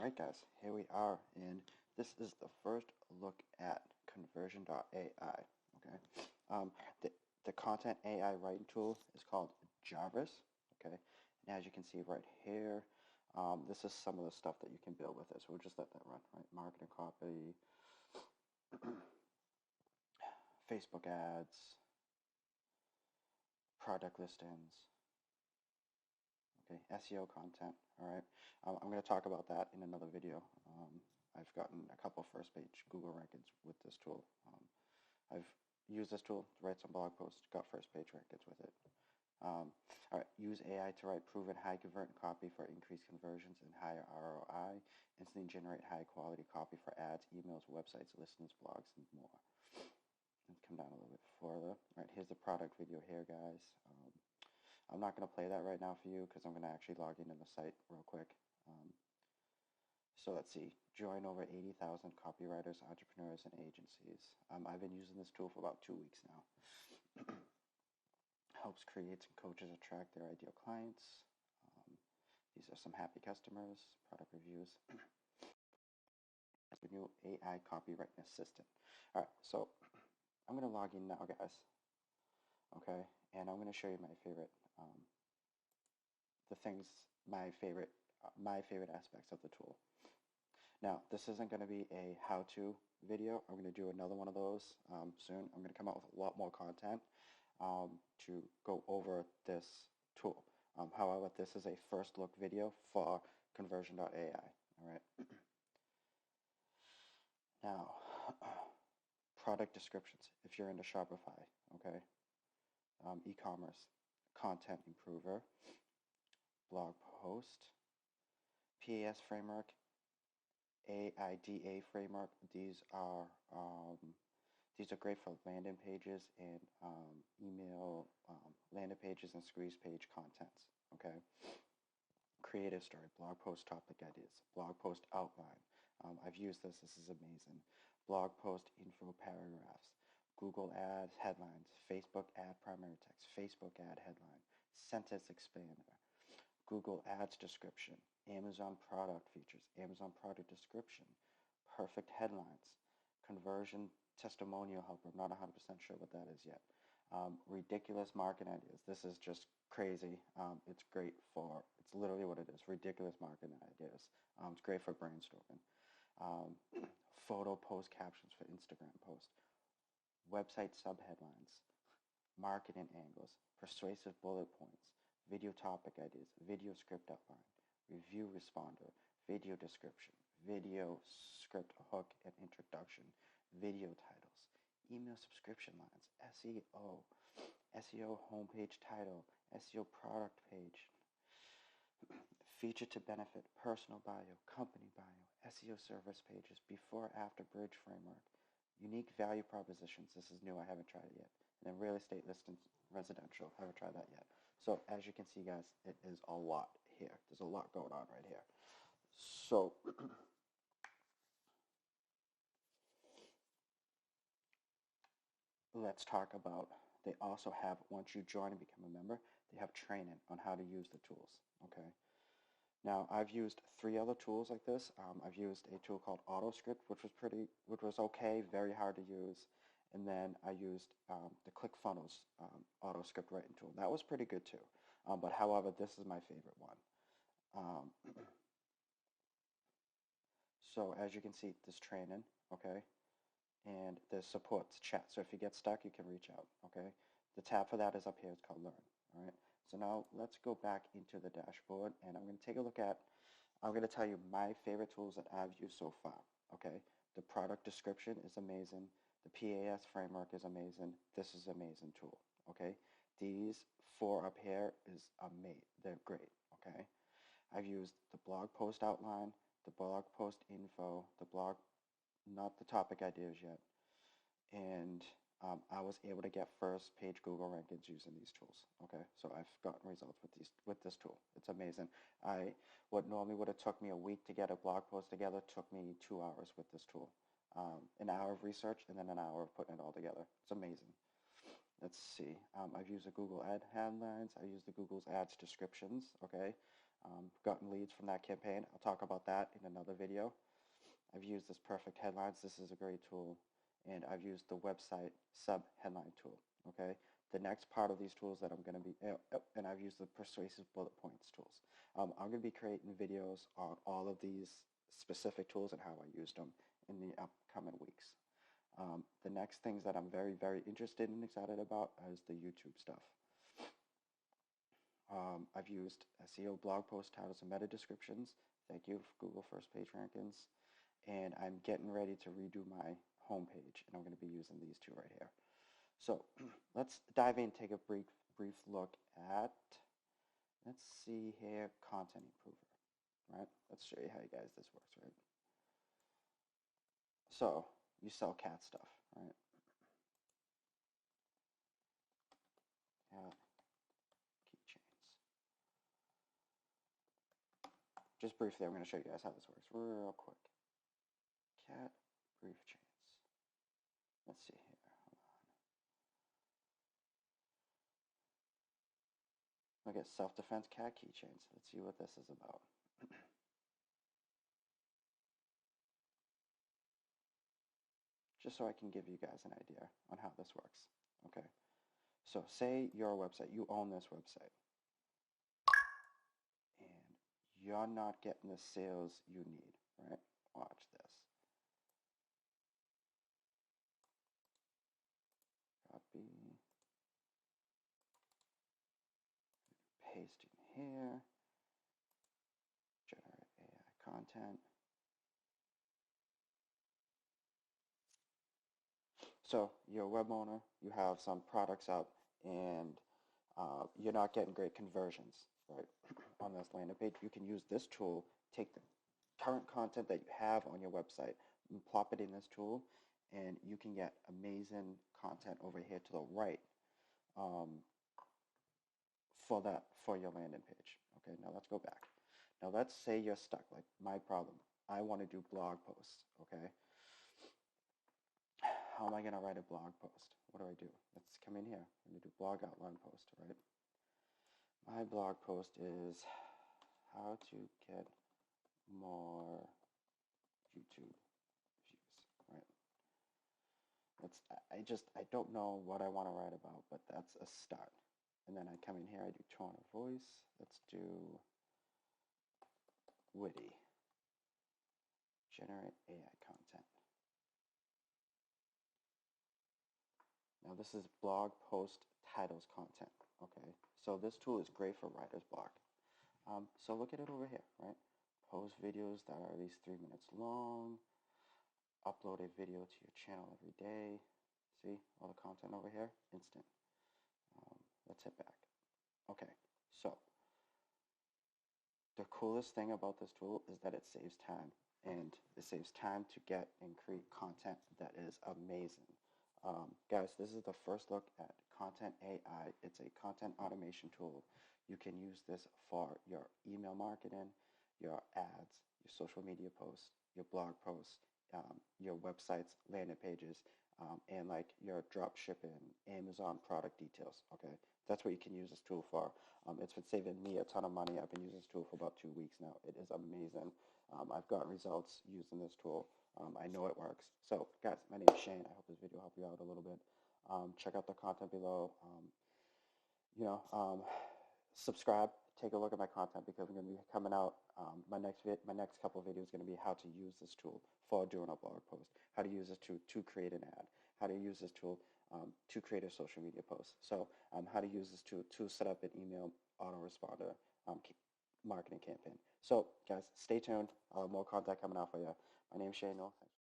Alright guys, here we are, and this is the first look at Conversion.AI. Okay, the content AI writing tool is called Jarvis. Okay, and as you can see right here, this is some of the stuff that you can build with this. We'll just let that run. Right, marketing copy, Facebook ads, product listings. Okay, SEO content. All right, I'm going to talk about that in another video. I've gotten a couple first page Google rankings with this tool. I've used this tool to write some blog posts, got first page rankings with it. All right, use AI to write proven high converting copy for increased conversions and higher ROI. Instantly generate high quality copy for ads, emails, websites, listings, blogs, and more. Let's come down a little bit further. All right, here's the product video here, guys. I'm not going to play that right now for you because I'm going to actually log into the site real quick. So let's see, join over 80,000 copywriters, entrepreneurs, and agencies. I've been using this tool for about 2 weeks now. Helps creates and coaches attract their ideal clients. These are some happy customers, product reviews. The new AI copywriting assistant. All right, so I'm going to log in now, guys. Okay, and I'm going to show you my favorite, my favorite aspects of the tool. Now, this isn't going to be a how-to video. I'm going to do another one of those soon. I'm going to come out with a lot more content to go over this tool. However, this is a first look video for Conversion.AI. All right. Now, product descriptions. If you're into Shopify, okay, e-commerce, content improver, blog post, PAS framework, AIDA framework. These are great for landing pages and email landing pages and squeeze page contents. Okay. Creative story, blog post topic ideas, blog post outline. I've used this. This is amazing. Blog post info paragraphs, Google ad headlines, Facebook ad primary text, Facebook ad headline, sentence expander, Google ads description, Amazon product features, Amazon product description, perfect headlines, conversion testimonial helper. I'm not 100% sure what that is yet. Ridiculous marketing ideas. This is just crazy. It's great for, it's literally what it is, ridiculous marketing ideas. It's great for brainstorming. Photo post captions for Instagram post, website subheadlines, marketing angles, persuasive bullet points, video topic ideas, video script outline, review responder, video description, video script hook and introduction, video titles, email subscription lines, SEO homepage title, SEO product page, feature to benefit, personal bio, company bio, SEO service pages, before after bridge framework, unique value propositions. This is new, I haven't tried it yet. And then real estate listings, residential, haven't tried that yet. So as you can see, guys, it is a lot here. There's a lot going on right here. So let's talk about, they also have, once you join and become a member, they have training on how to use the tools. Okay. Now, I've used 3 other tools like this. I've used a tool called AutoScript, which was okay, very hard to use. And then I used the ClickFunnels AutoScript writing tool. That was pretty good too. But however, this is my favorite one. So as you can see, this training, okay, and the supports chat. So if you get stuck, you can reach out, okay. The tab for that is up here. It's called Learn. All right. So now let's go back into the dashboard, and I'm going to take a look at, I'm going to tell you my favorite tools that I've used so far, okay? The product description is amazing. The PAS framework is amazing. This is an amazing tool, okay? These 4 up here is amazing. They're great, okay? I've used the blog post outline, the blog post info, the blog, not the topic ideas yet, and I was able to get first page Google rankings using these tools. Okay, so I've gotten results with this tool. It's amazing. What normally would have took me a week to get a blog post together took me 2 hours with this tool. An hour of research and then an hour of putting it all together. It's amazing. Let's see. I've used the Google ad headlines. I use the Google's ads descriptions. Okay, gotten leads from that campaign. I'll talk about that in another video. I've used this Perfect Headlines. This is a great tool. And I've used the website sub-headline tool, okay? The next part of these tools that I'm going to be, and I've used the persuasive bullet points tools. I'm going to be creating videos on all of these specific tools and how I used them in the upcoming weeks. The next things that I'm very, very interested and excited about is the YouTube stuff. I've used SEO blog post titles and meta descriptions. Thank you, Google first page rankings. And I'm getting ready to redo my homepage, and I'm going to be using these two right here. So let's dive in and take a brief look at, let's see here, content improver, right? Let's show you how you guys this works, right? So you sell cat stuff, right? Cat keychains. Just briefly, I'm going to show you guys how this works real quick. Cat brief chains. Let's see here. Look at self-defense cat keychains. Let's see what this is about. Just so I can give you guys an idea on how this works. Okay. So say your website, you own this website, and you're not getting the sales you need, right? Watch this. Copy. Paste in here. Generate AI content. So you're a web owner, you have some products up, and you're not getting great conversions, right, on this landing page. You can use this tool, take the current content that you have on your website and plop it in this tool, and you can get amazing content over here to the right for your landing page. Okay, now let's go back. Now let's say you're stuck, like my problem. I want to do blog posts, okay? How am I going to write a blog post? What do? Let's come in here. I'm going to do blog outline post, right? My blog post is how to get more YouTube views, right? I don't know what I want to write about, but that's a start. And then I come in here, I do tone of voice. Let's do witty. Generate AI content. Now this is blog post titles content, okay? So this tool is great for writer's block. So look at it over here, right? Post videos that are at least 3 minutes long. Upload a video to your channel every day. See all the content over here? Instant. Let's hit back. Okay, so the coolest thing about this tool is that it saves time. And it saves time to get and create content that is amazing. Guys, this is the first look at Content.AI. It's a content automation tool. You can use this for your email marketing, your ads, your social media posts, your blog posts, your websites, landing pages, and like your drop shipping, Amazon product details, okay? That's what you can use this tool for. It's been saving me a ton of money. I've been using this tool for about 2 weeks now. It is amazing. I've got results using this tool. I know it works. So guys, my name is Shane. I hope this video helped you out a little bit. Check out the content below. Subscribe. Take a look at my content because I'm going to be coming out. My next couple of videos is going to be how to use this tool for doing a blog post, how to use this tool to create an ad, how to use this tool to create a social media post. So how to use this tool to set up an email autoresponder marketing campaign. So guys, stay tuned. More content coming out for you. My name is Shane. Thanks.